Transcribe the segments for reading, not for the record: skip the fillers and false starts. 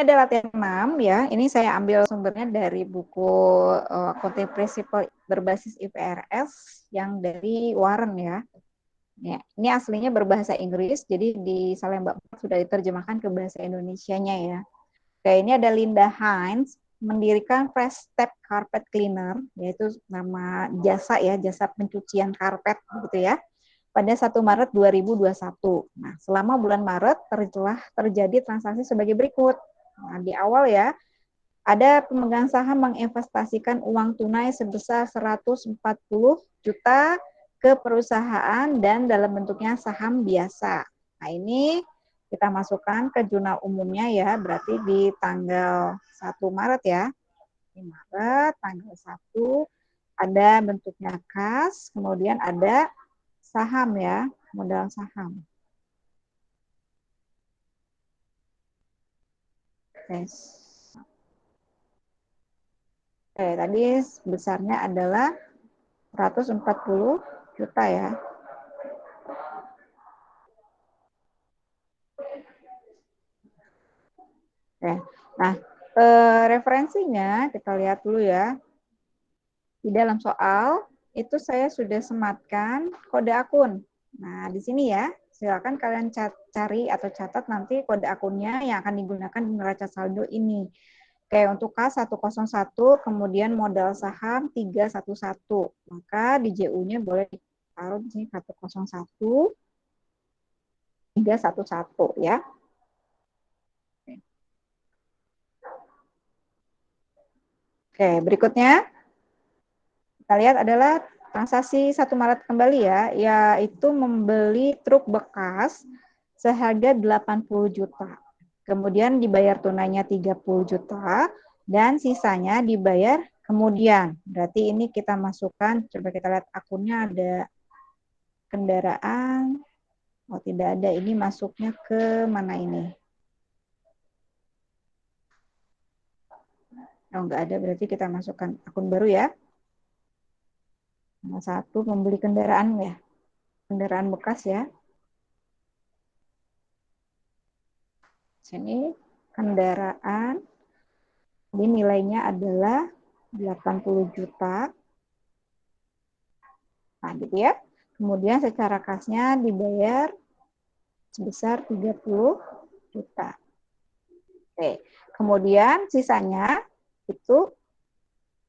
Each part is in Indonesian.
ada latihan 6 ya. Ini saya ambil sumbernya dari buku Accounting Principle berbasis IFRS yang dari Warren ya. Ya, ini aslinya berbahasa Inggris, jadi di Salemba 4 sudah diterjemahkan ke bahasa Indonesianya ya. Oke, ini ada Linda Hines mendirikan Fresh Step Carpet Cleaner, yaitu nama jasa ya, jasa pencucian karpet gitu ya, pada 1 Maret 2021. Nah, selama bulan Maret telah terjadi transaksi sebagai berikut. Nah, di awal ya, ada pemegang saham menginvestasikan uang tunai sebesar 140 juta ke perusahaan dan dalam bentuknya saham biasa. Nah, ini kita masukkan ke jurnal umumnya ya, berarti di tanggal 1 Maret ya. Di Maret, tanggal 1, ada bentuknya kas, kemudian ada saham ya, modal saham. Oke, tadi besarnya adalah 140 juta ya. Oke. Nah, referensinya kita lihat dulu ya. Di dalam soal itu saya sudah sematkan kode akun. Nah, di sini ya, silakan kalian cari atau catat nanti kode akunnya yang akan digunakan di neraca saldo ini. Oke, untuk K101, kemudian modal saham 311. Maka di JU-nya boleh ditaruh di sini 101 311 ya. Oke, berikutnya kita lihat adalah transaksi 1 Maret kembali ya, yaitu membeli truk bekas seharga 80 juta. Kemudian dibayar tunainya 30 juta dan sisanya dibayar kemudian. Berarti ini kita masukkan, coba kita lihat akunnya ada kendaraan. Oh, tidak ada, ini masuknya ke mana ini? Oh, enggak ada, berarti kita masukkan akun baru ya. Nomor 1, membeli kendaraan ya. Kendaraan bekas ya. Sini kendaraan, ini nilainya adalah 80 juta. Nah, gitu ya. Kemudian secara kasnya dibayar sebesar 30 juta. Oke. Kemudian sisanya itu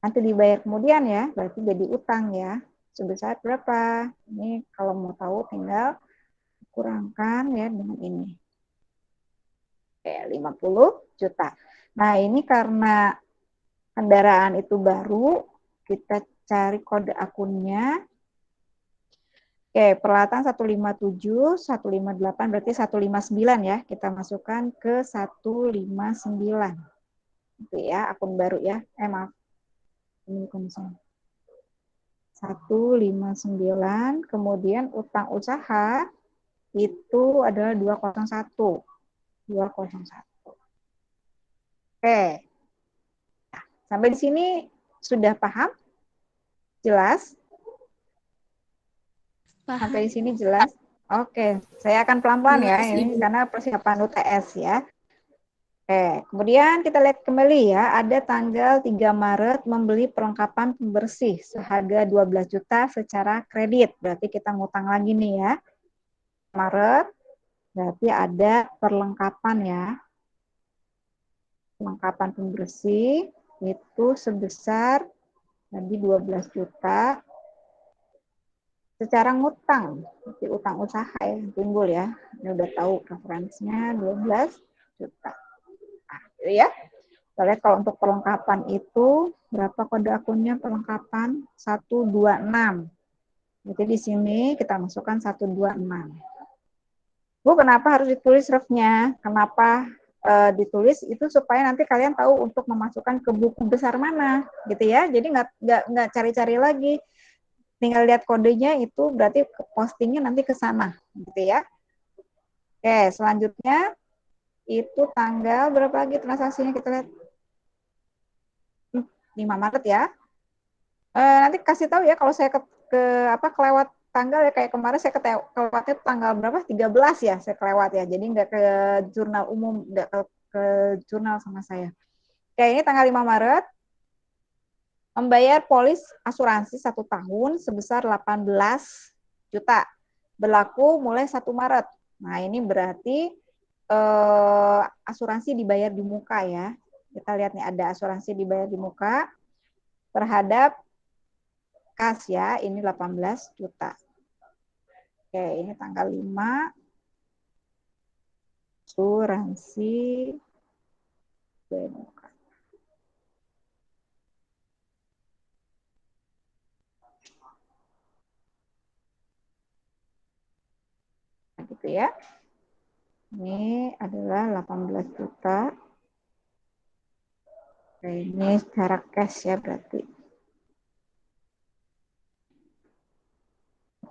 nanti dibayar kemudian ya, berarti jadi utang ya. Sebesar berapa? Ini kalau mau tahu tinggal kurangkan ya dengan ini. Oke, 50 juta. Nah, ini karena kendaraan itu baru, kita cari kode akunnya. Oke, peralatan 157, 158 berarti 159 ya. Kita masukkan ke 159. Itu ya, akun baru ya. Maaf. Ini konsol. 159, kemudian utang usaha itu adalah 201. 201. Oke. Nah, sampai di sini sudah paham? Jelas? Paham. Sampai di sini jelas? Oke, saya akan pelan-pelan ya, Jelas, ini Ibu. karena persiapan UTS ya. Oke, kemudian kita lihat kembali ya, ada tanggal 3 Maret membeli perlengkapan pembersih seharga 12 juta secara kredit. Berarti kita ngutang lagi nih ya. Maret, berarti ada perlengkapan ya. Perlengkapan pembersih itu sebesar tadi 12 juta secara ngutang, seperti utang usaha ya, timbul ya. Ini udah tahu referensinya 12 juta. Nah, gitu ya. Kita lihat kalau untuk perlengkapan itu berapa kode akunnya perlengkapan 126. Jadi di sini kita masukkan 126. Bu, kenapa harus ditulis refnya? Kenapa ditulis itu supaya nanti kalian tahu untuk memasukkan ke buku besar mana, gitu ya. Jadi nggak cari-cari lagi, tinggal lihat kodenya itu berarti postingnya nanti ke sana, gitu ya. Oke, selanjutnya itu tanggal berapa lagi transaksinya kita lihat. 5 Maret ya. Nanti kasih tahu ya kalau saya kelewat tanggal ya, kayak kemarin saya kelewatnya tanggal berapa? 13 ya saya kelewat ya. Jadi nggak ke jurnal umum, nggak ke ke jurnal sama saya. Oke, ini tanggal 5 Maret, membayar polis asuransi 1 tahun sebesar 18 juta. Berlaku mulai 1 Maret. Nah, ini berarti asuransi dibayar di muka ya. Kita lihat nih, ada asuransi dibayar di muka terhadap kas ya, ini 18 juta. Oke, ini tanggal 5, asuransi dibayar di muka. Nah, gitu ya. Ini adalah 18 juta. Oke, ini secara cash ya berarti.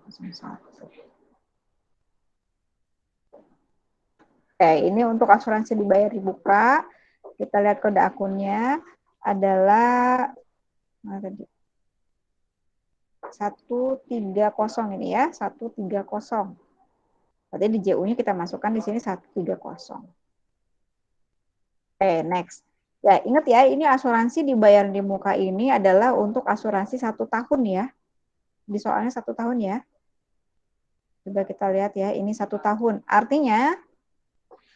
01. Oke, ini untuk asuransi dibayar dibuka. Kita lihat kode akunnya adalah 130 ini ya, 130. Berarti di JU-nya kita masukkan di sini 130. Oke, next. Ya, ingat ya, ini asuransi dibayar di muka ini adalah untuk asuransi 1 tahun ya. Di soalnya 1 tahun ya. Coba kita lihat ya, ini 1 tahun. Artinya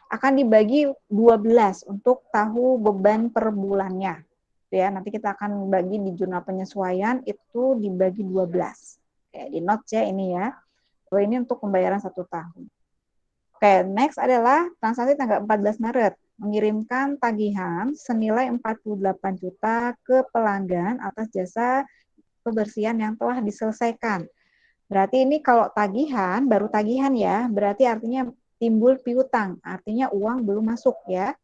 akan dibagi 12 untuk tahu beban per bulannya. Ya, nanti kita akan bagi di jurnal penyesuaian itu dibagi 12. Oke, di notes ya ini ya. Ini untuk pembayaran 1 tahun. Oke, next adalah transaksi tanggal 14 Maret. Mengirimkan tagihan senilai 48 juta ke pelanggan atas jasa kebersihan yang telah diselesaikan. Berarti ini kalau tagihan, baru tagihan ya, berarti artinya timbul piutang, artinya uang belum masuk ya.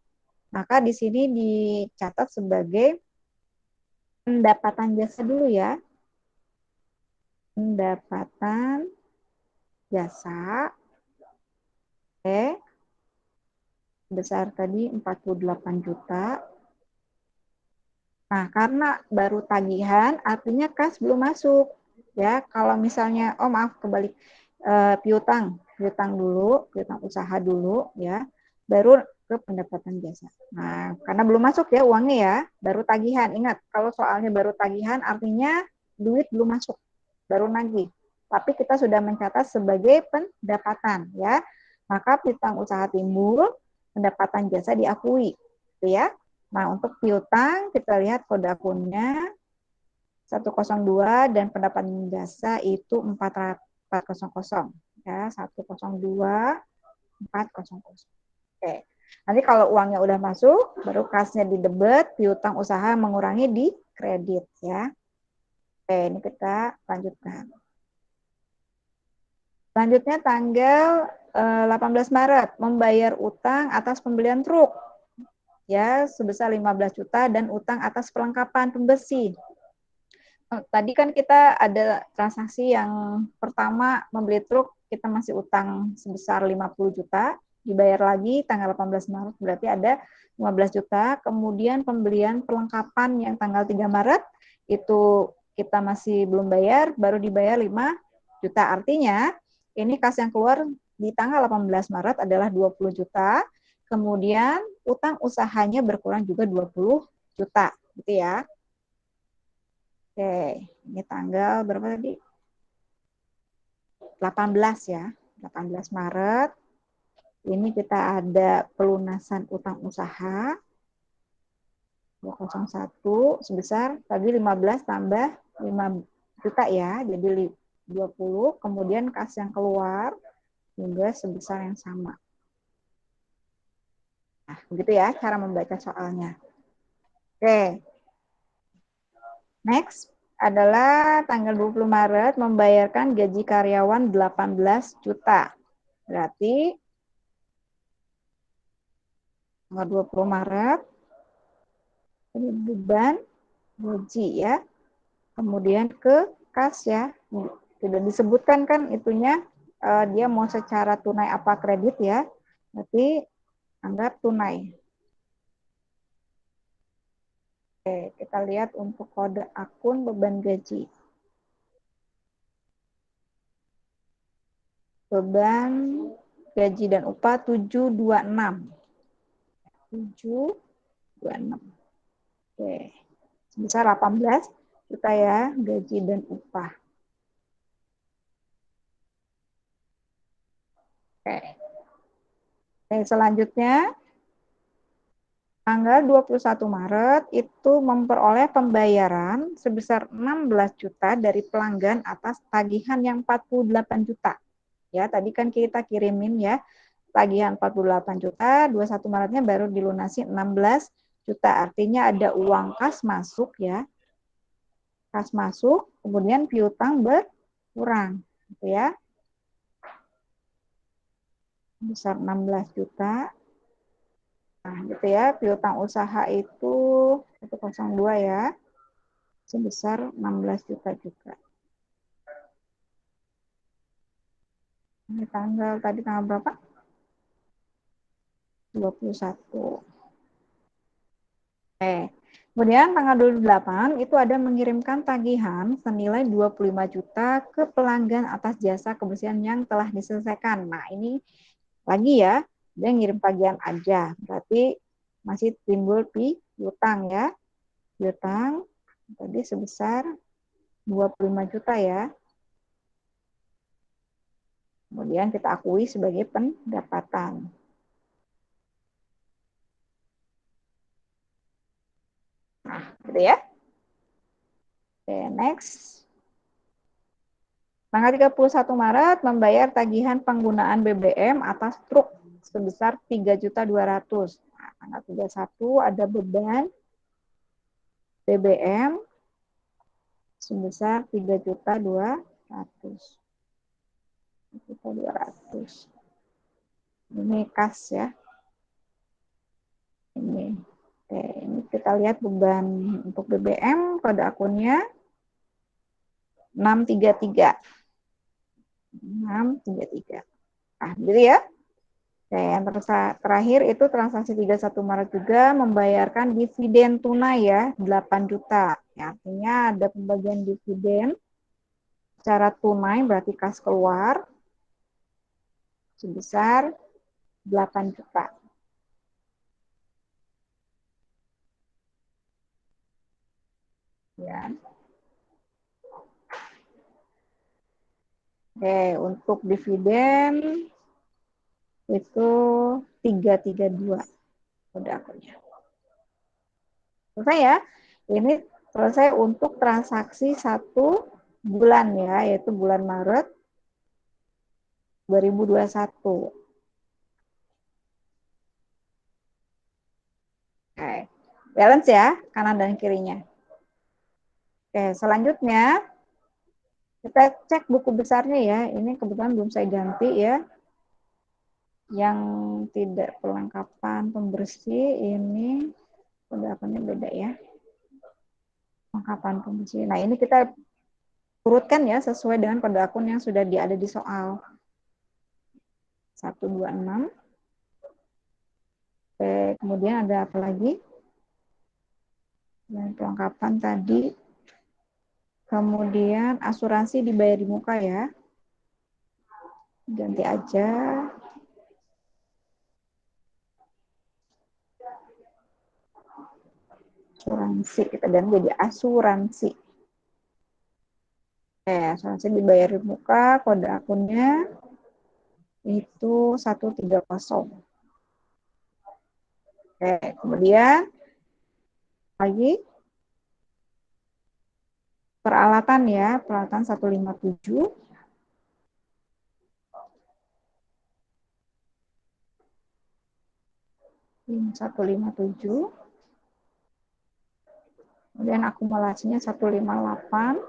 Maka di sini dicatat sebagai pendapatan jasa dulu ya. Pendapatan jasa. Oke. Besar tadi 48 juta. Nah, karena baru tagihan artinya kas belum masuk. Ya, kalau misalnya maaf kebalik piutang dulu, piutang usaha dulu ya. Baru ke pendapatan jasa. Nah, karena belum masuk ya uangnya ya, baru tagihan. Ingat, kalau soalnya baru tagihan artinya duit belum masuk, baru nagih. Tapi kita sudah mencatat sebagai pendapatan ya. Maka piutang usaha timbul, pendapatan jasa diakui, gitu ya. Nah, untuk piutang kita lihat kode akunnya 102 dan pendapatan jasa itu 400 ya, 102 400. Oke. Nanti kalau uangnya udah masuk, baru kasnya di debit, piutang usaha mengurangi di kredit ya. Oke, ini kita lanjutkan. Selanjutnya tanggal 18 Maret, membayar utang atas pembelian truk ya sebesar 15 juta dan utang atas perlengkapan pembesi. Tadi kan kita ada transaksi yang pertama membeli truk, kita masih utang sebesar 50 juta, dibayar lagi tanggal 18 Maret, berarti ada 15 juta. Kemudian pembelian perlengkapan yang tanggal 3 Maret, itu kita masih belum bayar, baru dibayar 5 juta. Artinya, ini kas yang keluar di tanggal 18 Maret adalah 20 juta, kemudian utang usahanya berkurang juga 20 juta, gitu ya. Oke, ini tanggal berapa tadi? 18 ya, 18 Maret. Ini kita ada pelunasan utang usaha 201 sebesar tadi 15 tambah 5 juta ya, jadi 20. Kemudian kas yang keluar juga sebesar yang sama. Nah, begitu ya cara membaca soalnya. Oke. Next adalah tanggal 20 Maret membayarkan gaji karyawan 18 juta. Berarti tanggal 20 Maret ini beban gaji ya. Kemudian ke kas ya. Tidak disebutkan kan itunya dia mau secara tunai apa kredit ya. Berarti anggap tunai. Oke, kita lihat untuk kode akun beban gaji. Beban gaji dan upah 726. 726. Oke. Sebesar 18 juta ya gaji dan upah. Oke. Oke, selanjutnya tanggal 21 Maret itu memperoleh pembayaran sebesar 16 juta dari pelanggan atas tagihan yang 48 juta. Ya, tadi kan kita kirimin ya tagihan 48 juta, 21 Maretnya baru dilunasi 16 juta. Artinya ada uang kas masuk ya. Kas masuk, kemudian piutang berkurang gitu ya. Besar 16 juta. Nah, gitu ya, piutang usaha itu 102 ya, sebesar 16 juta juga. Ini tadi tanggal berapa? 21. Kemudian tanggal 28 itu ada mengirimkan tagihan senilai 25 juta ke pelanggan atas jasa kebersihan yang telah diselesaikan. Nah, ini lagi ya, dia ngirim tagihan aja. Berarti masih timbul piutang ya. Piutang tadi sebesar 25 juta ya. Kemudian kita akui sebagai pendapatan. Nah, gitu ya. Oke, next. Tanggal 31 Maret membayar tagihan penggunaan BBM atas truk sebesar 3.200.000. Nah, tanggal 31 ada beban BBM sebesar 3.200.000. 3.200.000. Ini kas ya. Ini. Oke, ini kita lihat beban untuk BBM, kode akunnya 633. 633. Nah, gitu ya. Oke, yang terakhir itu transaksi 31 Maret juga membayarkan dividen tunai ya, 8 juta. Ya, artinya ada pembagian dividen secara tunai berarti kas keluar sebesar 8 juta. Ya. Oke, untuk dividen itu 332 kode akunnya. Selesai ya. Ini selesai untuk transaksi 1 bulan ya, yaitu bulan Maret 2021. Oke. Balance ya, kanan dan kirinya. Oke, selanjutnya kita cek buku besarnya ya. Ini kebetulan belum saya ganti ya. Yang tidak perlengkapan pembersih ini udah akunnya beda ya. Perlengkapan pembersih. Nah, ini kita urutkan ya sesuai dengan kode akun yang sudah ada di soal. 126. Oke, kemudian ada apa lagi? Dan perlengkapan tadi. Kemudian asuransi dibayar di muka ya. Ganti aja. Asuransi, kita ganti jadi asuransi. Asuransi dibayar di muka, kode akunnya itu 130. Kemudian lagi peralatan ya, peralatan 157. 157. Kemudian akumulasinya 158.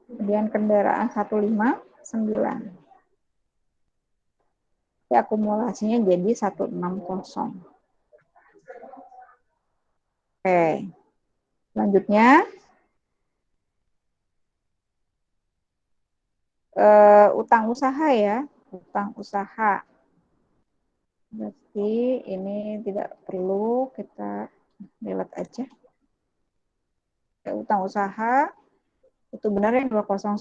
Kemudian kendaraan 159. Akumulasinya jadi 160. Oke. Selanjutnya utang usaha ya, utang usaha. Berarti ini tidak perlu, kita lewat aja. Utang usaha itu benar yang 201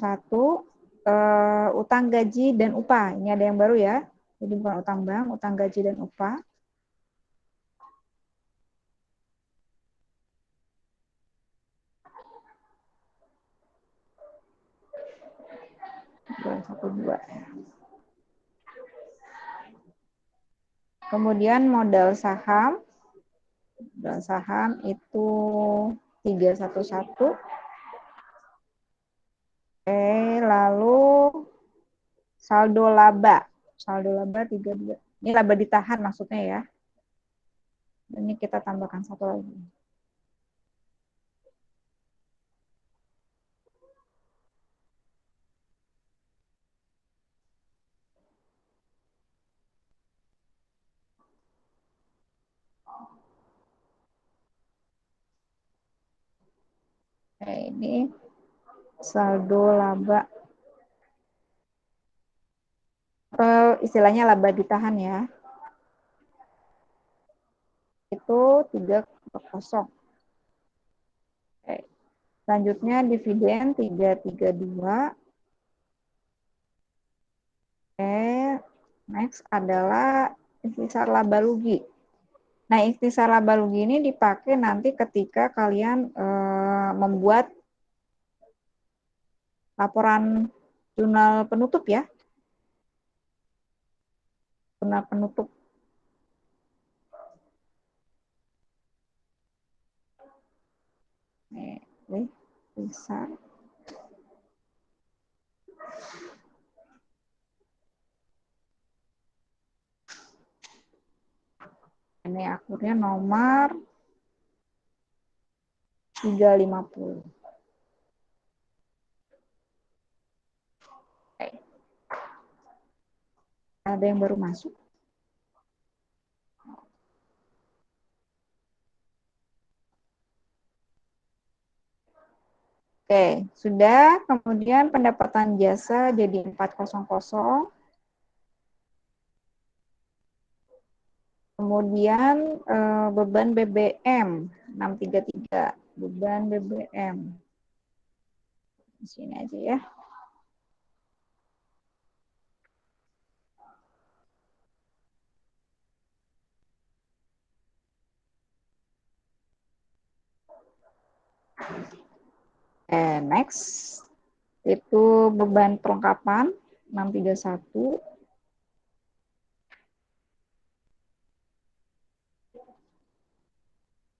utang gaji dan upah. Ini ada yang baru ya. Jadi bukan utang bank, utang gaji dan upah. Satu dua. Kemudian modal saham. Modal saham itu 311. Lalu saldo laba. Saldo laba 32. Ini laba ditahan maksudnya ya. Ini kita tambahkan satu lagi. Ini saldo laba. Istilahnya laba ditahan ya. Itu 3,0. Selanjutnya dividen 332. Next adalah ikhtisar laba rugi. Nah, ikhtisar laba rugi ini dipakai nanti ketika kalian membuat laporan jurnal penutup ya. Jurnal penutup. Bisa. Ini akunnya nomor 350. Ada yang baru masuk? Oke, sudah. Kemudian pendapatan jasa jadi 400. Kemudian beban BBM 633. Beban BBM. Di sini aja ya. Next. Itu beban perlengkapan 631.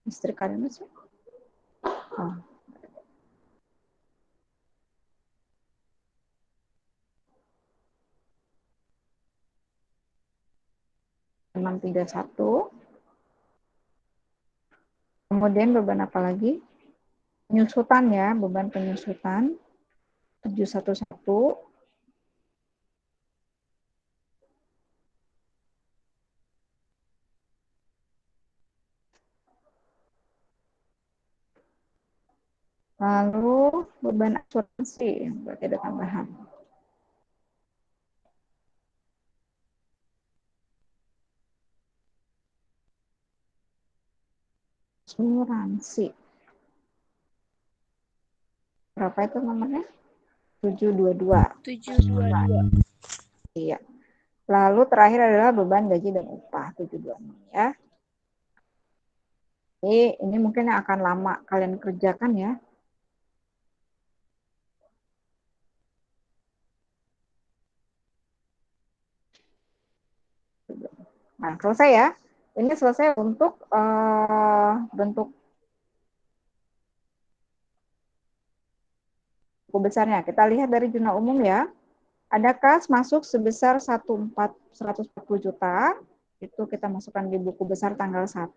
Listrik kalian masuk? Oh. 631. Kemudian beban apa lagi? Penyusutan ya, beban penyusutan 711. Lalu beban asuransi, berarti ada tambahan. Asuransi. Berapa itu nomornya? 722. 722. Iya. Lalu terakhir adalah beban gaji dan upah 726 ya. Ini mungkin yang akan lama kalian kerjakan ya. Nah, selesai ya. Ini selesai untuk bentuk buku besarnya. Kita lihat dari jurnal umum ya. Ada kas masuk sebesar 140 juta. Itu kita masukkan di buku besar tanggal 1.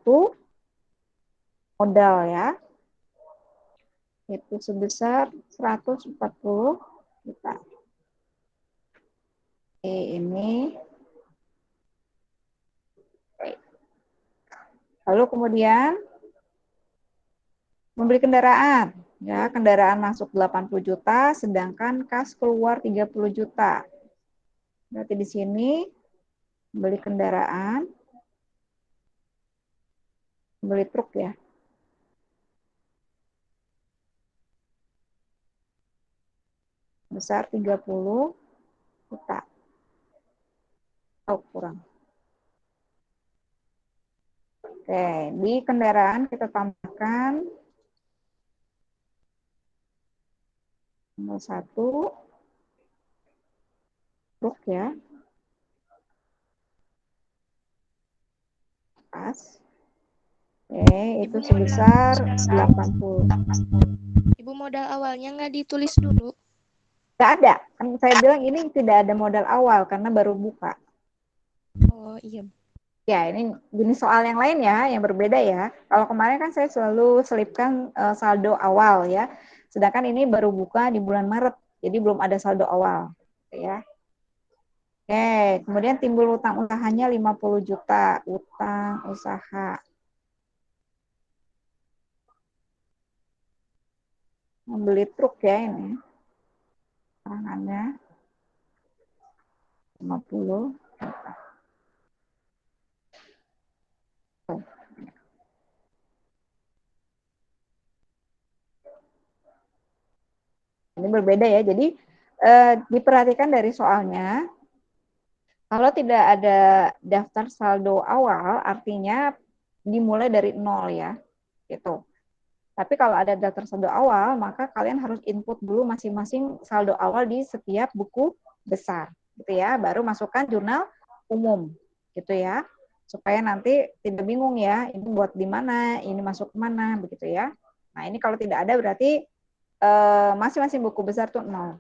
Modal ya. Itu sebesar 140 juta. Ini. Lalu kemudian membeli kendaraan. Ya, kendaraan masuk 80 juta, sedangkan kas keluar 30 juta. Berarti di sini beli kendaraan, beli truk ya. sebesar 30 juta. Oh, kurang. Oke, di kendaraan kita tambahkan nomor 1, truk ya, pas. Oke, itu sebesar 80. Ibu, modal awalnya nggak ditulis dulu? Nggak ada, kan saya bilang ini tidak ada modal awal karena baru buka. Oh iya. Ya, ini jenis soal yang lain ya, yang berbeda ya. Kalau kemarin kan saya selalu selipkan saldo awal ya. Sedangkan ini baru buka di bulan Maret, jadi belum ada saldo awal. Ya. Oke, kemudian timbul utang usahanya 50 juta, utang usaha. Membeli truk ya ini. Tangannya 50 juta. Ini berbeda ya. Jadi diperhatikan dari soalnya, kalau tidak ada daftar saldo awal, artinya dimulai dari nol ya, gitu. Tapi kalau ada daftar saldo awal, maka kalian harus input dulu masing-masing saldo awal di setiap buku besar, gitu ya. Baru masukkan jurnal umum, gitu ya, supaya nanti tidak bingung ya, ini buat di mana, ini masuk mana, begitu ya. Nah ini kalau tidak ada berarti masing-masing buku besar tuh nol.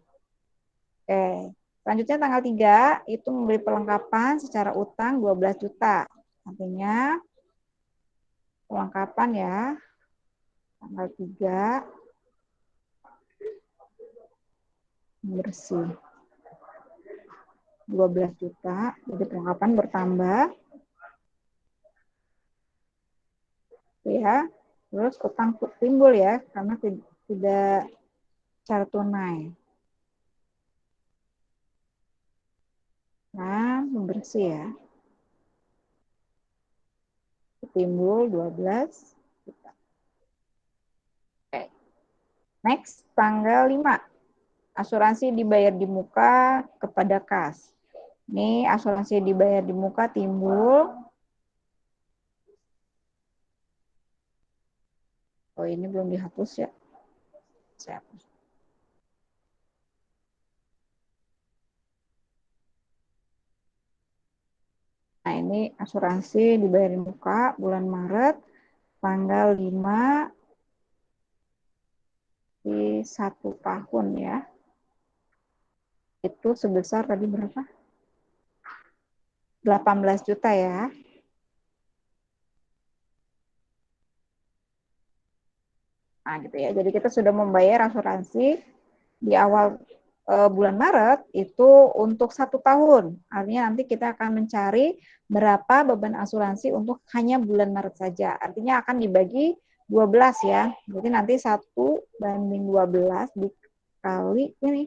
Oke. Selanjutnya tanggal 3 itu membeli perlengkapan secara utang 12 juta. Artinya perlengkapan ya, tanggal 3 bersih 12 juta. Jadi perlengkapan bertambah. Ya. Terus utang timbul ya, karena tidak secara tunai. Nah, membersih ya. Timbul 12 juta. Oke. Next, tanggal 5. Asuransi dibayar di muka kepada kas. Ini asuransi dibayar di muka timbul. Oh, ini belum dihapus ya. Saya hapus. Nah, ini asuransi dibayar di muka bulan Maret tanggal 5 di 1 tahun ya. Itu sebesar tadi berapa? 18 juta ya. Nah, gitu ya. Jadi kita sudah membayar asuransi di awal bulan Maret itu untuk 1 tahun. Artinya nanti kita akan mencari berapa beban asuransi untuk hanya bulan Maret saja. Artinya akan dibagi 12 ya. Jadi nanti 1/12 dikali ini.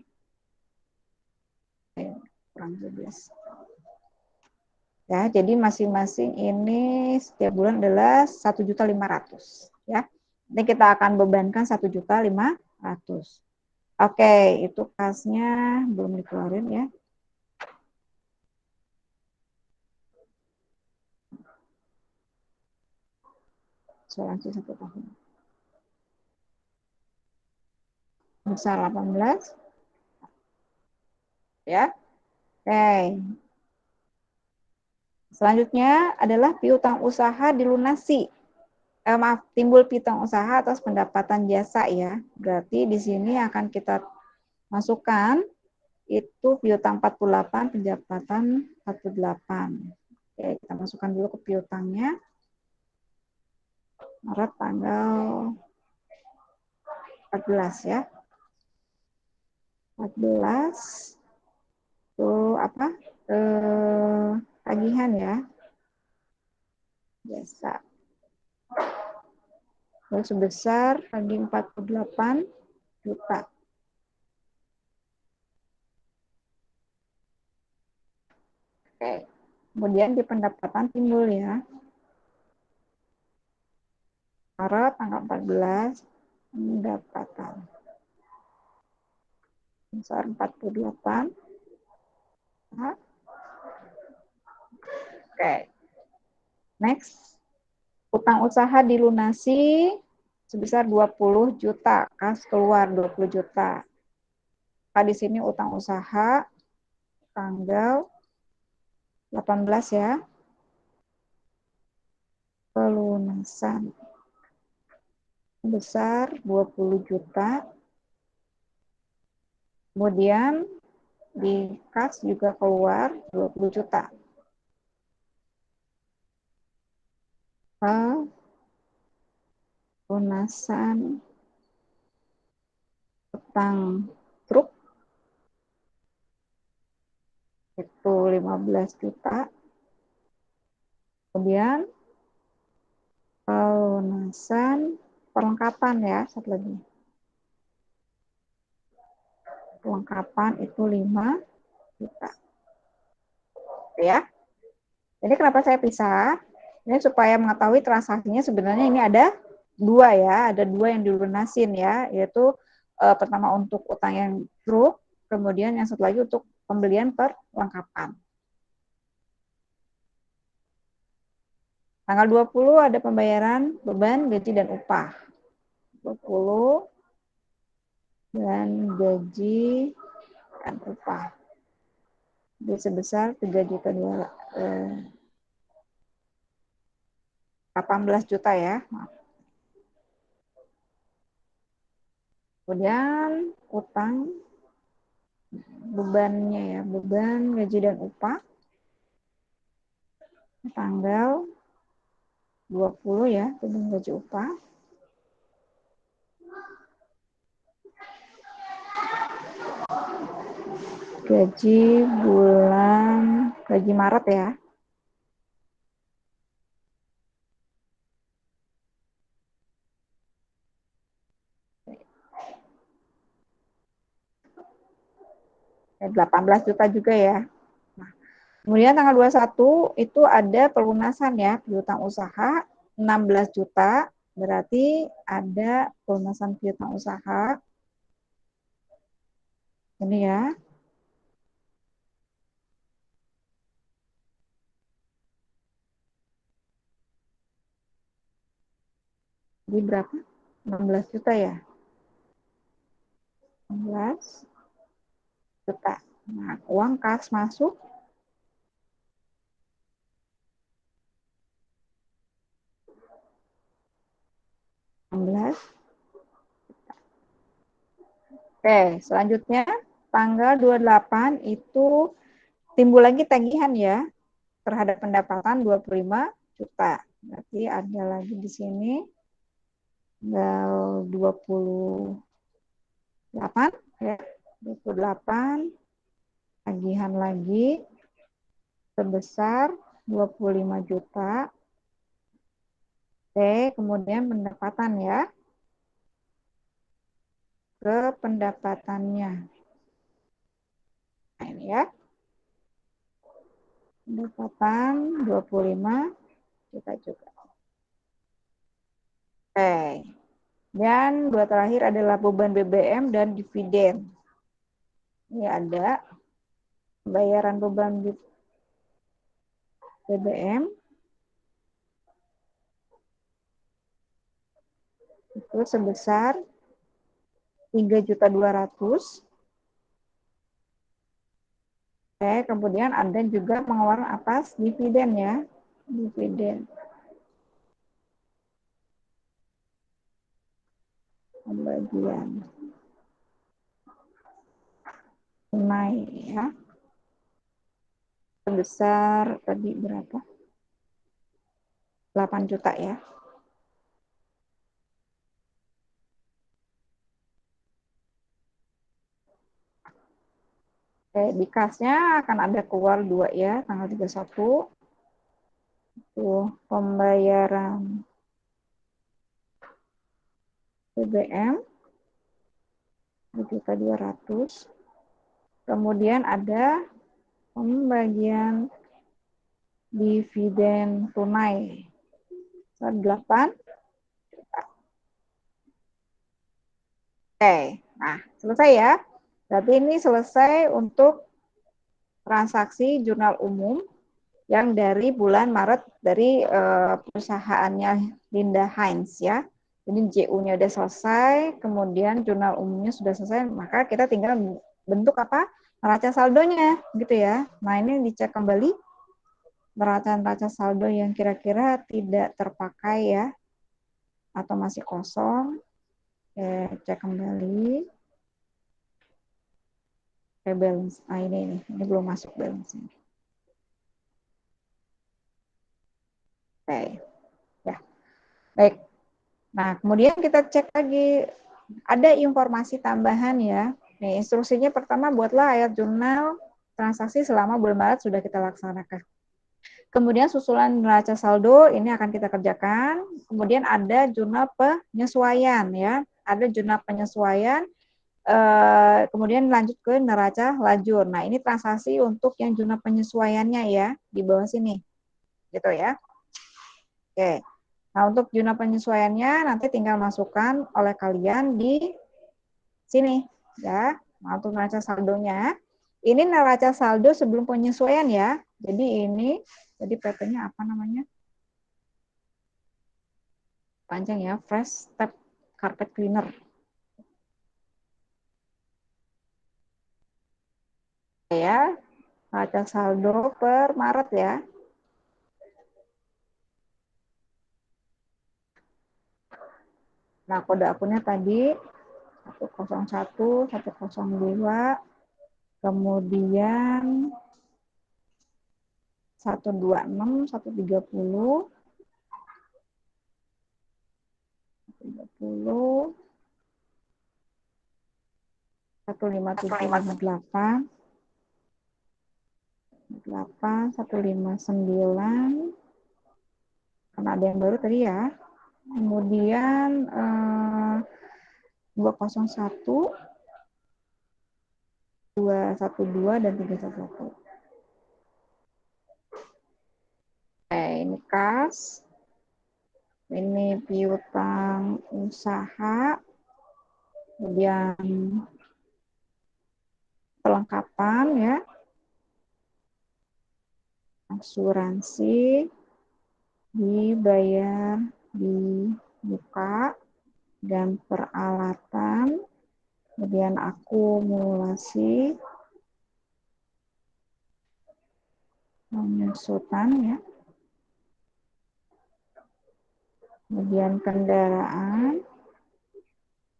Kurang 12. Ya, jadi masing-masing ini setiap bulan adalah 1.500.000 ya. Nanti kita akan bebankan 1.500.000. Oke, itu kasnya belum dikeluarin ya. Asuransi 1 tahun. Besar 18 ya. Oke. Selanjutnya adalah piutang usaha dilunasi. Maaf, timbul piutang usaha atas pendapatan jasa ya. Berarti di sini akan kita masukkan itu piutang 48, pendapatan 48. Oke, kita masukkan dulu ke piutangnya. Maret tanggal 14 ya. 14 itu apa? Tagihan ya. Jasa. Lalu sebesar lagi 48 juta. Oke. Kemudian di pendapatan timbul ya. Maret tanggal 14 pendapatan. Sebesar 48. Nah, oke. Next. Utang usaha dilunasi sebesar 20 juta. Kas keluar 20 juta. Nah, di sini utang usaha tanggal 18 ya. Pelunasan besar 20 juta. Kemudian di kas juga keluar 20 juta. Pelunasan utang truk itu 15 juta. Kemudian pelunasan perlengkapan ya, satu lagi. Perlengkapan itu 5 juta. Ya. Jadi kenapa saya pisah? Ini supaya mengetahui transaksinya sebenarnya ini ada dua ya, ada dua yang dilunasin ya, yaitu pertama untuk utang yang truk, kemudian yang satu lagi untuk pembelian perlengkapan. Tanggal 20 ada pembayaran beban gaji dan upah. 20 dan gaji dan upah. Jadi sebesar 18 juta ya. Maaf. Kemudian utang bebannya ya, beban gaji dan upah tanggal 20 ya, beban gaji upah. Gaji bulan, gaji Maret ya. Ya 18 juta juga ya. Nah, kemudian tanggal 21 itu ada pelunasan ya, piutang usaha 16 juta, berarti ada pelunasan piutang usaha. Ini ya. Jadi berapa? 16 juta ya. 16 juta. Nah, uang kas masuk 16. Oke, selanjutnya tanggal 28 itu timbul lagi tagihan ya terhadap pendapatan 25 juta. Berarti ada lagi di sini tanggal 28 ya. 28 tagihan lagi sebesar 25 juta. Oke, kemudian pendapatan ya. Ke pendapatannya. Nah, ini ya. Pendapatan 25 juta juga. Oke. Dan dua terakhir adalah beban BBM dan dividen. Ini ada pembayaran beban BBM itu sebesar 3.200.000. Oke, kemudian ada juga pengeluaran atas dividen ya. Dividen. Pembagian tunai ya. Sebesar tadi berapa? 8 juta ya. Oke, di kasnya akan ada keluar 2 ya, tanggal 31. Itu pembayaran BBM 2.200.000. Kemudian ada pembagian dividen tunai 8 juta. Oke, nah selesai ya. Tapi ini selesai untuk transaksi jurnal umum yang dari bulan Maret dari perusahaannya Linda Heinz ya. Jadi JU-nya udah selesai, kemudian jurnal umumnya sudah selesai, maka kita tinggal bentuk apa? Neraca saldonya gitu ya. Nah, ini dicek kembali neraca saldo yang kira-kira tidak terpakai ya atau masih kosong. Cek kembali. Balance. Ini belum masuk balance. Oke. Ya. Baik. Nah, kemudian kita cek lagi ada informasi tambahan ya. Nih, instruksinya pertama buatlah ayat jurnal transaksi selama bulan Maret sudah kita laksanakan. Kemudian susulan neraca saldo ini akan kita kerjakan. Kemudian ada jurnal penyesuaian ya. Ada jurnal penyesuaian. Kemudian lanjut ke neraca lajur. Nah, ini transaksi untuk yang jurnal penyesuaiannya ya di bawah sini. Gitu ya. Oke. Nah, untuk jurnal penyesuaiannya nanti tinggal masukkan oleh kalian di sini ya. Nah, untuk neraca saldonya, ini neraca saldo sebelum penyesuaian ya. Jadi PT-nya apa namanya? Panjang ya, Fresh Step Carpet Cleaner. Ya, neraca saldo per Maret ya. Nah, kode akunnya tadi 101, 102, kemudian 126, 130, 30, 15758, 159, karena ada yang baru tadi ya. Kemudian 201, 212, dan 311. Ini kas, ini piutang usaha, kemudian perlengkapan ya, asuransi, dibayar di muka, dan peralatan, kemudian akumulasi, pengusutan ya, kemudian kendaraan,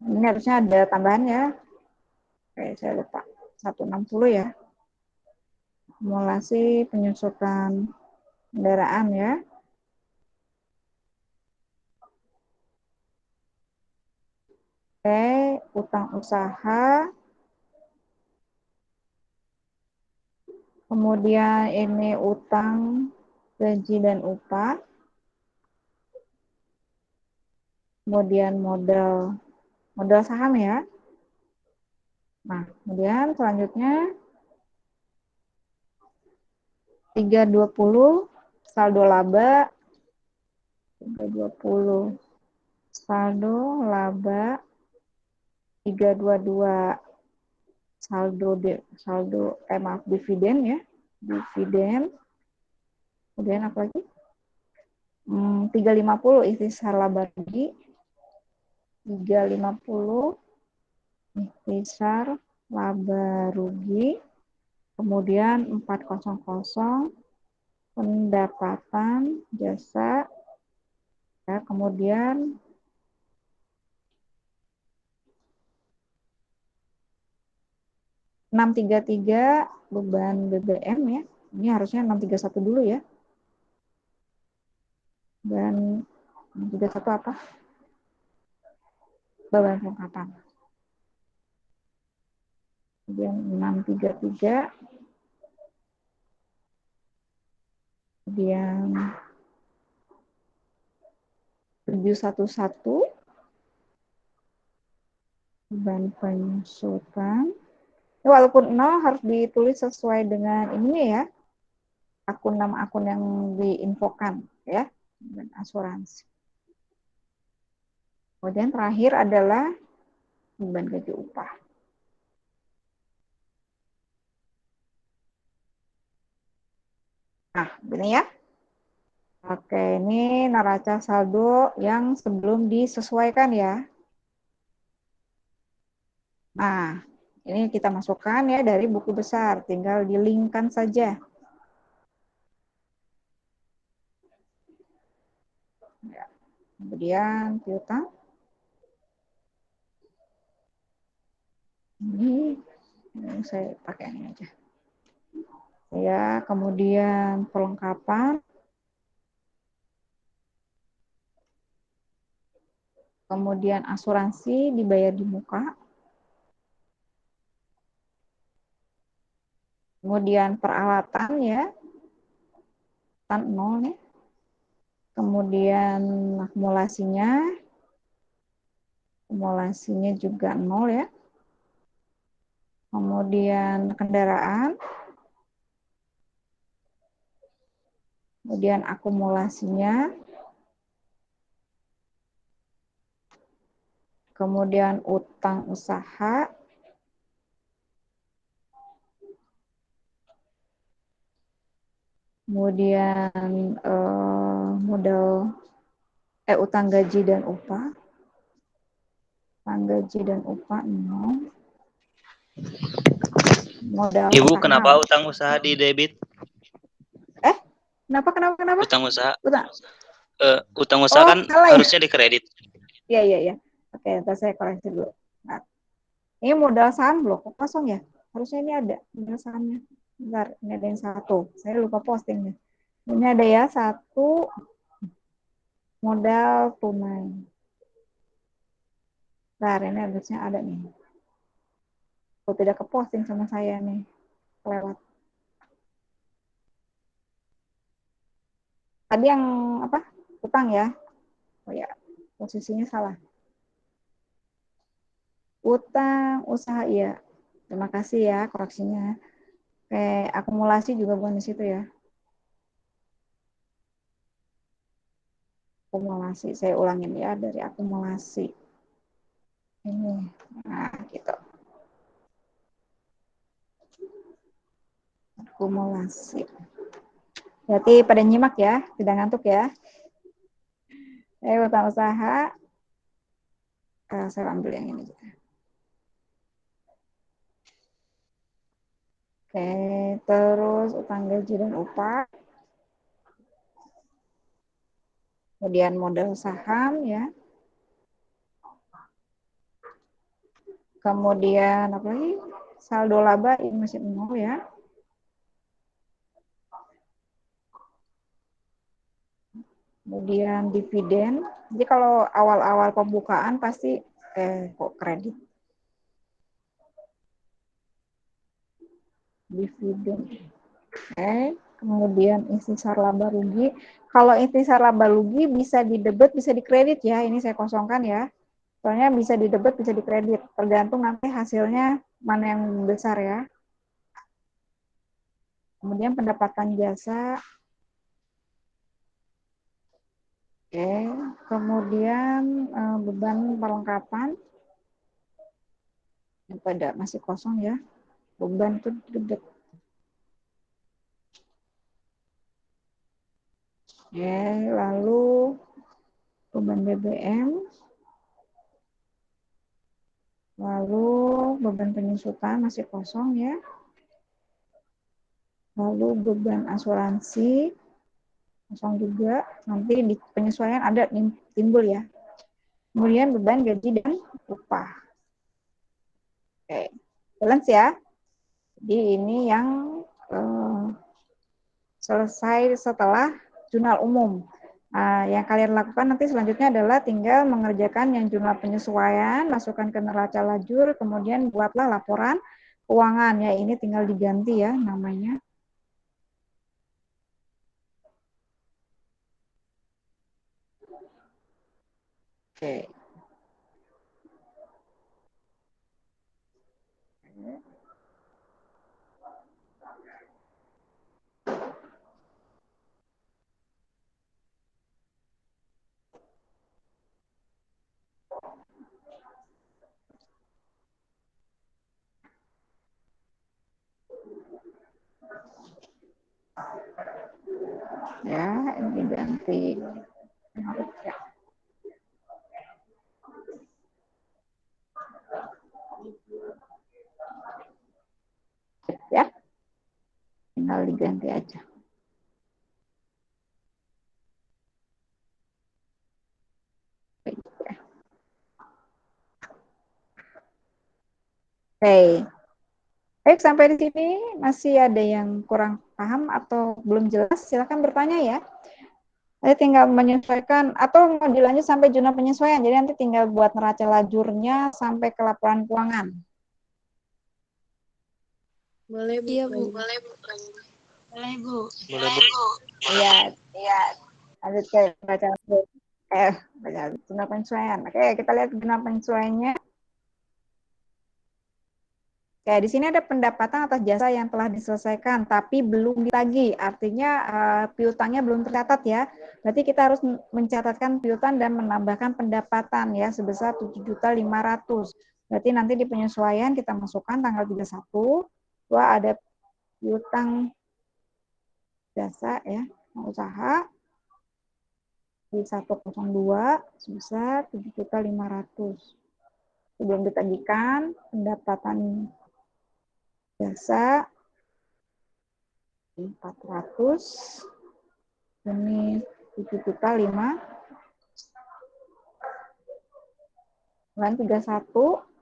ini harusnya ada tambahan ya, saya lupa, 160 ya, akumulasi penyusutan kendaraan ya. Utang usaha, kemudian ini utang gaji dan upah, kemudian modal saham ya. Nah, kemudian selanjutnya 320 saldo laba, 320 saldo laba, 322 dividen ya, dividen. Kemudian apa lagi? 350 ikhtisar laba rugi, 350 ikhtisar laba rugi. Kemudian 400 pendapatan jasa ya, kemudian 633 beban BBM ya. Ini harusnya 631 dulu ya. Dan 631 apa? Beban perlengkapan. Kemudian 633, kemudian 711 beban penyusutan. Walaupun 0 harus ditulis sesuai dengan ini ya, nama akun yang diinfokan ya, dan asuransi. Kemudian terakhir adalah beban gaji upah. Nah, ini ya. Oke, ini neraca saldo yang sebelum disesuaikan ya. Nah, ini kita masukkan ya dari buku besar, tinggal di-link-kan saja. Ya. Kemudian piutang. Ini saya pakai ini aja. Ya, kemudian perlengkapan, kemudian asuransi dibayar di muka, kemudian peralatan ya, tan 0 nih, kemudian akumulasinya juga 0 ya, kemudian kendaraan, kemudian akumulasinya, kemudian utang usaha, kemudian utang gaji dan upah, nol, modal Ibu, saham. kenapa utang usaha di debit? Kenapa? Utang usaha, Utang. utang usaha kan Salah ya? harusnya dikredit. Iya. Oke, ntar saya koreksi dulu. Nah, ini modal saham loh, kok kosong ya? Harusnya ini ada modal sahamnya. Bentar, ini ada yang satu. Saya lupa postingnya. Ini ada ya, satu modal tunai. Bentar, ini harusnya ada nih. Kok tidak keposting sama saya nih. Lewat. Tadi yang apa? Utang ya? Oh ya, posisinya salah. Utang usaha iya. Terima kasih ya koreksinya. Kayak akumulasi juga bukan di situ ya. Akumulasi, saya ulangin ya dari akumulasi. Ini, nah gitu. Akumulasi. Berarti pada nyimak ya, tidak ngantuk ya. Utang usaha, saya ambil yang ini. Oke, terus utang gaji dan upah. Kemudian modal saham ya. Kemudian apa lagi? Saldo laba ini masih 0 ya. Kemudian dividen. Jadi kalau awal-awal pembukaan pasti kok kredit. Dividen. Oke, kemudian intisar laba rugi. Kalau intisar laba rugi bisa didebet, bisa dikredit ya. Ini saya kosongkan ya. Soalnya bisa didebet, bisa dikredit. Tergantung nanti hasilnya mana yang besar ya. Kemudian pendapatan jasa. Oke, kemudian beban perlengkapan. Yang pada masih kosong ya. Beban itu debet. Oke, lalu beban BBM. Lalu beban penyusutan masih kosong ya. Lalu beban asuransi kosong juga. Nanti di penyesuaian ada timbul ya. Kemudian beban gaji dan upah. Oke, balance ya. Jadi ini yang selesai setelah jurnal umum. Yang kalian lakukan nanti selanjutnya adalah tinggal mengerjakan yang jurnal penyesuaian, masukkan ke neraca lajur, kemudian buatlah laporan keuangan. Ya, ini tinggal diganti ya namanya. Oke. Ya, ini ganti. Ya. Ya, tinggal diganti aja. Oke. Baik, sampai di sini masih ada yang kurang paham atau belum jelas, silakan bertanya ya. Nanti tinggal menyesuaikan atau mau dilanjut sampai zona penyesuaian. Jadi nanti tinggal buat neraca lajurnya sampai ke laporan keuangan. Boleh, Bu. Iya, Bu. Boleh, Bu. Boleh, Bu. Boleh, Bu. Iya, iya. Lanjut ke baca baca zona penyesuaian. Oke, kita lihat zona penyesuaiannya. Oke, di sini ada pendapatan atas jasa yang telah diselesaikan tapi belum ditagih. Artinya piutangnya belum tercatat ya. Berarti kita harus mencatatkan piutang dan menambahkan pendapatan ya sebesar 7.500.000. Berarti nanti di penyesuaian kita masukkan tanggal 31. Dua ada piutang jasa ya, usaha di 102 sebesar 7.500.000. Sebelum ditagihkan pendapatan jasa 400 ini 7.500.000 bulan 31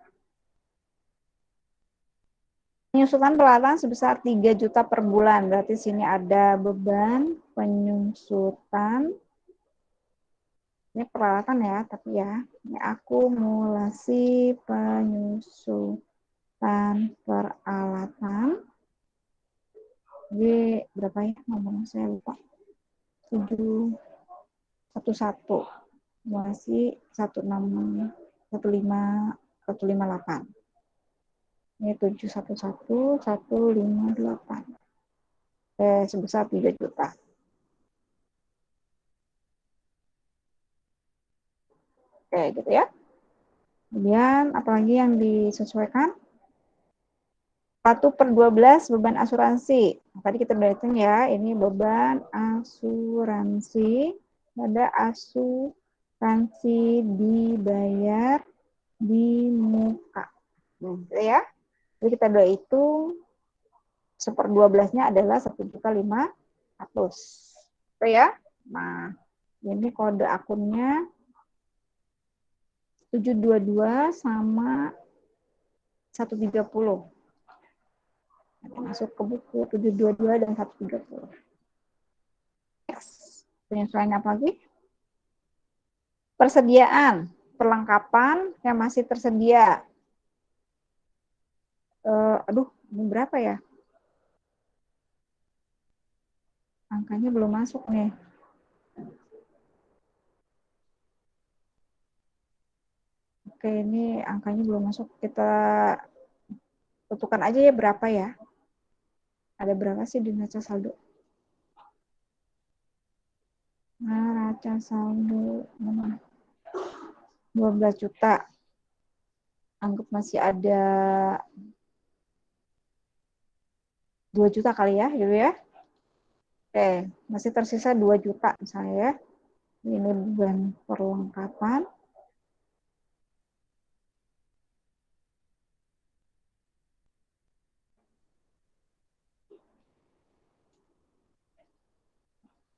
penyusutan peralatan sebesar 3 juta per bulan. Berarti sini ada beban penyusutan. Ini peralatan ya, tapi ya ini akumulasi penyusutan peralatan. Jadi berapa ya nomornya saya lupa. 711 masih 158. Ini 711 158. Sebesar 3 juta. Oke, gitu ya. Kemudian apalagi yang disesuaikan? 1/12 beban asuransi. Tadi kita udah hitung ya, ini beban asuransi. Ada asuransi dibayar di muka. Gitu ya. Jadi kita udah hitung 1/12-nya adalah 1.500.000. Itu ya. Nah, ini kode akunnya 722 sama 130. Masuk ke buku 722 dan 130. Yes. Penyesuaian apa lagi? Persediaan, perlengkapan yang masih tersedia. Ini berapa ya? Angkanya belum masuk nih. Oke, ini angkanya belum masuk. Kita tentukan aja ya berapa ya. Ada berapa sih di neraca saldo? Neraca saldo 12 juta. Anggap masih ada 2 juta kali ya, gitu ya. Oke, masih tersisa 2 juta misalnya ya. Ini beban perlengkapan.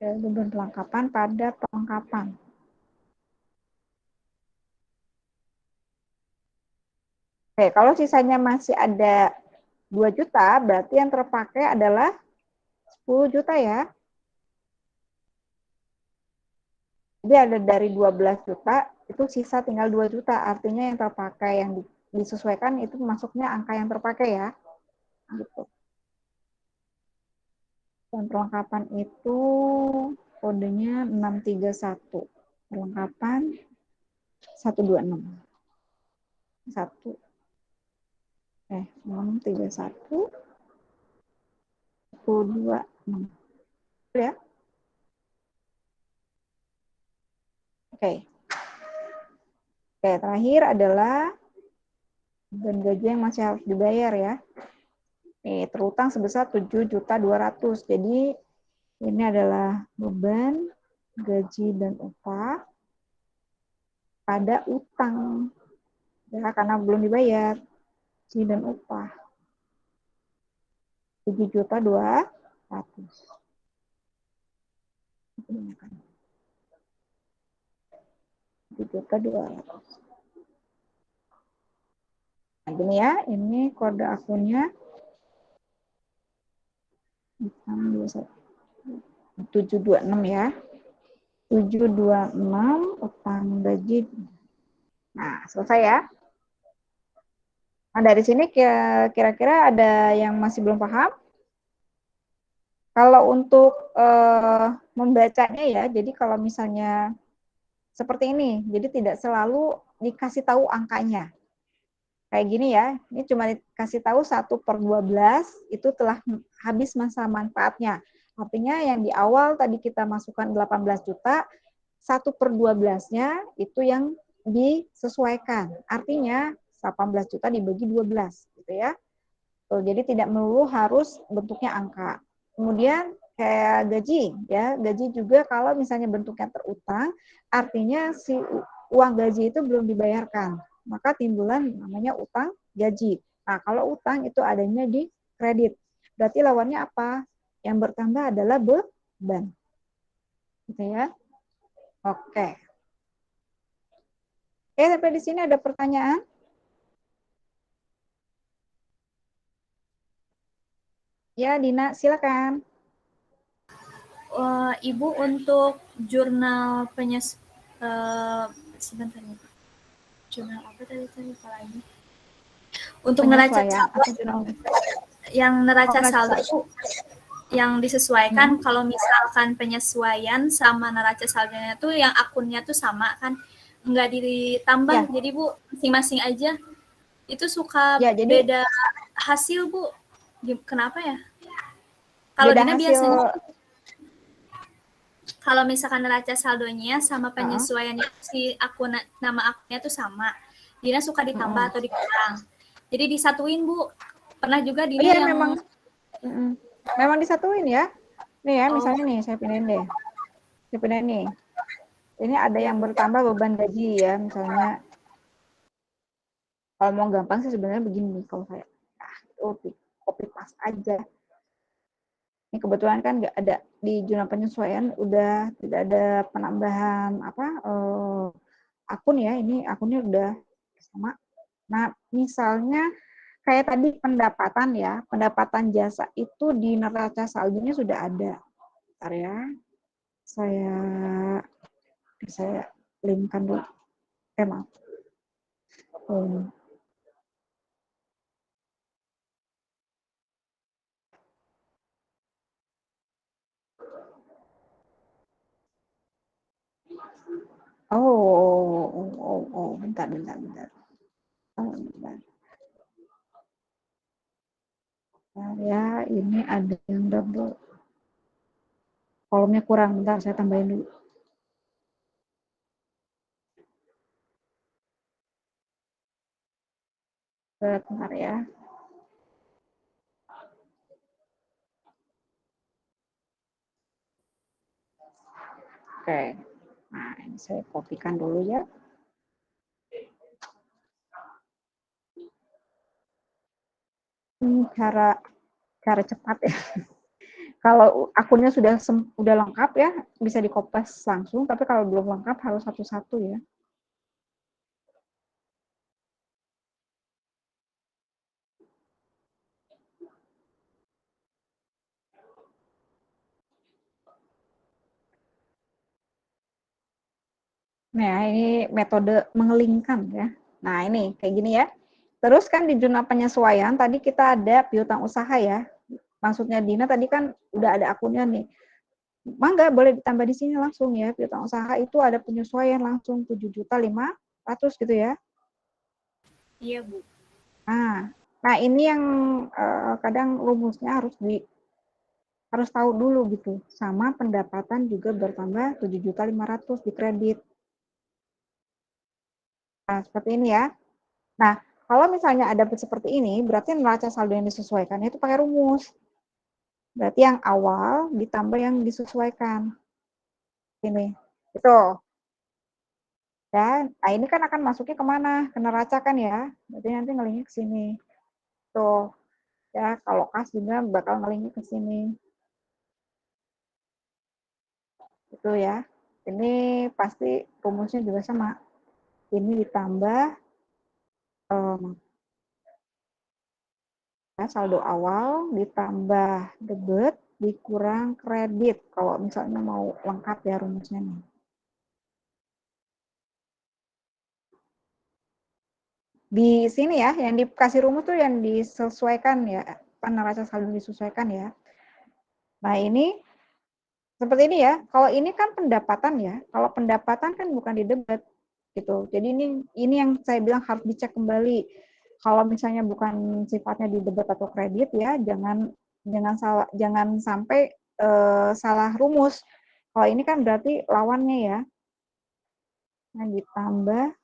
Beban perlengkapan pada perlengkapan. Oke, kalau sisanya masih ada 2 juta, berarti yang terpakai adalah 10 juta ya. Jadi ada dari 12 juta, itu sisa tinggal 2 juta. Artinya yang terpakai, yang disesuaikan itu masuknya angka yang terpakai ya. Gitu. Dan perlengkapan itu kodenya 631. Perlengkapan 126. 631 126. Ya. Oke. Oke, terakhir adalah beban gaji yang masih harus dibayar ya. Nih, terutang sebesar 7.200.000. Jadi ini adalah beban gaji dan upah pada utang. Ya, karena belum dibayar gaji dan upah. 7.200.000. 7.200.000. Nah, gini ya, ini kode akunnya 726 ya. 726 utang gaji. Nah, selesai ya. Nah, dari sini kira-kira ada yang masih belum paham? Kalau untuk membacanya ya, jadi kalau misalnya seperti ini, jadi tidak selalu dikasih tahu angkanya. Kayak gini ya, ini cuma dikasih tahu 1/12 itu telah habis masa manfaatnya. Artinya yang di awal tadi kita masukkan 18 juta, 1/12-nya itu yang disesuaikan. Artinya 18 juta dibagi 12, gitu ya. Tuh, jadi tidak melulu harus bentuknya angka. Kemudian kayak gaji, ya gaji juga kalau misalnya bentuknya terutang, artinya si uang gaji itu belum dibayarkan, maka timbulan namanya utang gaji. Nah, kalau utang itu adanya di kredit, berarti lawannya apa? Yang bertambah adalah beban, gitu ya. Oke. Sampai di sini ada pertanyaan? Ya, Dina, silakan. Ibu untuk jurnal sebentar ya. Jurnal apa tadi lagi? Untuk neraca saldo yang neraca saldo itu yang disesuaikan kalau misalkan penyesuaian sama neraca saldonya tuh yang akunnya tuh sama kan, nggak ditambah. Jadi Bu, masing-masing aja itu suka beda hasil Bu. Kenapa ya? Kalau Dina biasanya kalau misalkan neraca saldonya sama penyesuaiannya si akun nama akunnya tuh sama, Dina suka ditambah atau dikurang. Jadi disatuin Bu. Pernah juga Dina yang memang disatuin ya. Nih ya, misalnya nih saya pindahin deh. Saya pindahin nih. Ini ada yang bertambah beban gaji ya, misalnya. Kalau mau gampang sih sebenarnya begini, kalau saya copy paste aja. Ini kebetulan kan nggak ada di jurnal penyesuaian, udah tidak ada penambahan akun ya, ini akunnya udah sama. Nah, misalnya kayak tadi pendapatan ya, pendapatan jasa itu di neraca saldonya sudah ada. Bentar ya, saya linkkan dulu. Maaf. Bentar. Bentar. Ya, ini ada yang double. Kolomnya kurang, bentar saya tambahin dulu. Bentar ya. Oke. Nah, ini saya kopikan dulu ya. Ini cara cepat ya. Kalau akunnya sudah lengkap ya, bisa di-copy langsung, tapi kalau belum lengkap harus satu-satu ya. Nah, ini metode mengelingkan ya. Nah, ini kayak gini ya. Terus kan di jurnal penyesuaian tadi kita ada piutang usaha ya. Maksudnya Dina tadi kan udah ada akunnya nih. Mangga boleh ditambah di sini langsung ya. Piutang usaha itu ada penyesuaian langsung 7.500.000 gitu ya. Iya, Bu. Nah ini yang kadang rumusnya harus tahu dulu gitu. Sama pendapatan juga bertambah 7.500.000 di kredit. Nah, seperti ini ya. Nah, kalau misalnya ada seperti ini, berarti neraca saldo yang disesuaikan itu pakai rumus. Berarti yang awal ditambah yang disesuaikan. Ini. Itu. Ya, nah ini kan akan masuknya kemana? Ke neraca kan ya. Berarti nanti ngelinknya ke sini. Tuh. Ya, kalau kas juga bakal ngelinknya ke sini. Itu ya. Ini pasti rumusnya juga sama. Ini ditambah saldo awal ditambah debit dikurang kredit. Kalau misalnya mau lengkap ya rumusnya nih. Di sini ya, yang dikasih rumus tuh yang disesuaikan ya, neraca saldo disesuaikan ya. Nah ini seperti ini ya. Kalau ini kan pendapatan ya. Kalau pendapatan kan bukan di debit gitu. Jadi ini yang saya bilang harus dicek kembali. Kalau misalnya bukan sifatnya di debit atau kredit ya, jangan sampai salah rumus. Kalau ini kan berarti lawannya ya. Nah, ditambah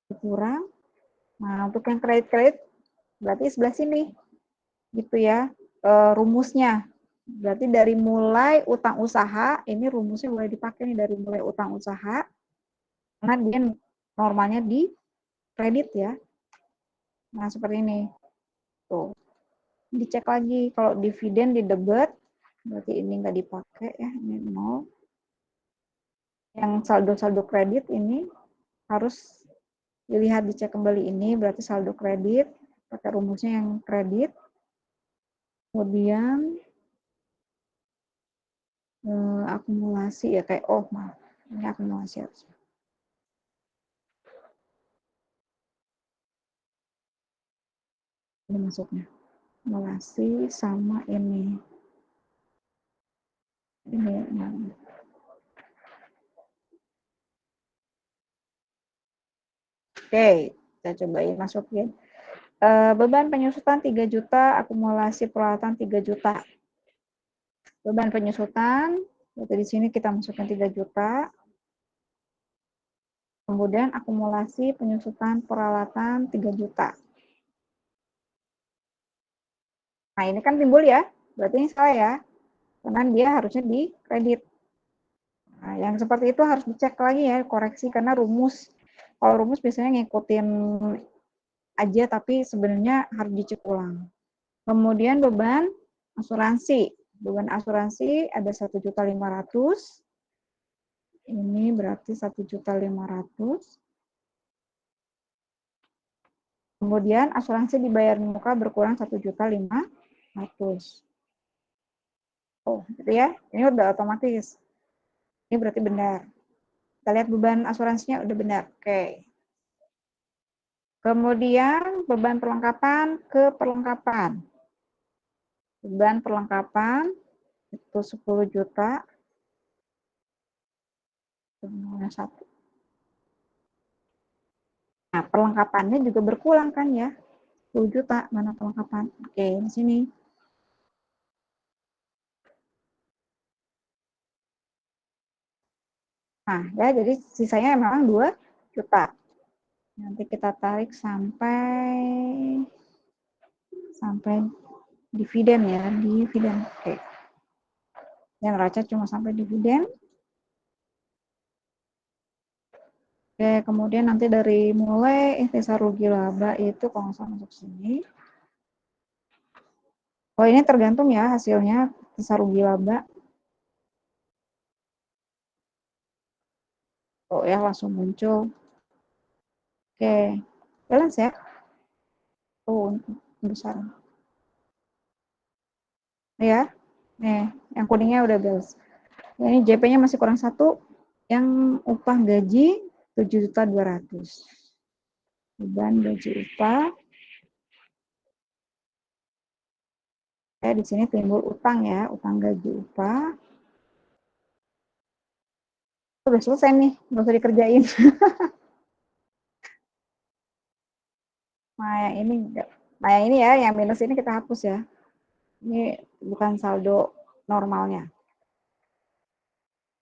dikurang. Nah, untuk yang kredit berarti sebelah sini. Gitu ya. Rumusnya. Berarti dari mulai utang usaha, ini rumusnya boleh dipakai nih dari mulai utang usaha, karena dia normalnya di kredit ya. Nah, seperti ini. Tuh. Dicek lagi, kalau dividen di debit, berarti ini nggak dipakai ya, ini 0. Yang saldo-saldo kredit ini harus dilihat, dicek kembali ini, berarti saldo kredit, pakai rumusnya yang kredit. Kemudian akumulasi ya, kayak maaf, ini akumulasi harus. Ini masuknya akumulasi sama ini oke, kita cobain masukin beban penyusutan 3 juta, akumulasi peralatan 3 juta. Beban penyusutan, berarti di sini kita masukkan 3 juta. Kemudian akumulasi penyusutan peralatan 3 juta. Nah, ini kan timbul ya. Berarti ini salah ya. Karena dia harusnya di kredit. Nah, yang seperti itu harus dicek lagi ya, koreksi. Karena rumus, kalau rumus biasanya ngikutin aja, tapi sebenarnya harus dicek ulang. Kemudian beban asuransi. Beban asuransi ada 1.500.000. Ini berarti 1.500.000. Kemudian asuransi dibayar muka berkurang 1.500.000. Oh, gitu ya. Ini udah otomatis. Ini berarti benar. Kita lihat beban asuransinya udah benar. Oke. Kemudian beban perlengkapan ke perlengkapan. Beban perlengkapan itu 10 juta. Satu. Nah, perlengkapannya juga berkurang kan ya. 10 juta, mana perlengkapan? Oke, di sini. Nah, ya jadi sisanya memang 2 juta. Nanti kita tarik sampai dividen ya, dividen. Oke. Yang neraca cuma sampai dividen. Oke, kemudian nanti dari mulai ikhtisar rugi laba itu kalau nggak salah masuk sini. Oh, ini tergantung ya hasilnya ikhtisar rugi laba. Oh ya, langsung muncul. Oke, balance ya. Oh, besar. Ya, nih, yang kuningnya udah balance. Ini JP-nya masih kurang 1. Yang upah gaji 7.200.000. Beban gaji upah. Di sini timbul utang ya, utang gaji upah. Udah selesai nih, nggak usah dikerjain. Nah yang ini ya, yang minus ini kita hapus ya. Ini bukan saldo normalnya.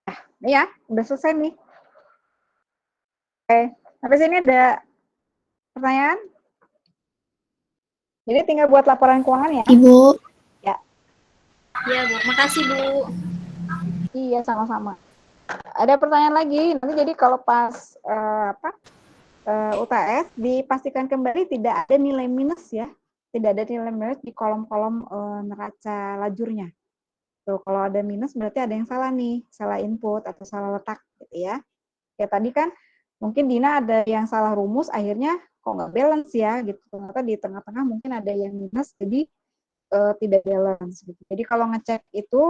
Nah, ini ya, udah selesai nih. Oke, sampai sini ada Pertanyaan? Jadi tinggal buat laporan keuangan ya? Ibu. Ya. Iya, Bu. Makasih, Bu. Iya, sama-sama. Ada pertanyaan lagi. Nanti jadi kalau pas UTS dipastikan kembali tidak ada nilai minus ya. Tidak ada nilai minus di kolom-kolom neraca lajurnya. Tuh, kalau ada minus berarti ada yang salah nih, salah input atau salah letak gitu ya. Kayak tadi kan mungkin Dina ada yang salah rumus, akhirnya kok nggak balance ya gitu. Ternyata di tengah-tengah mungkin ada yang minus, jadi tidak balance gitu. Jadi kalau ngecek itu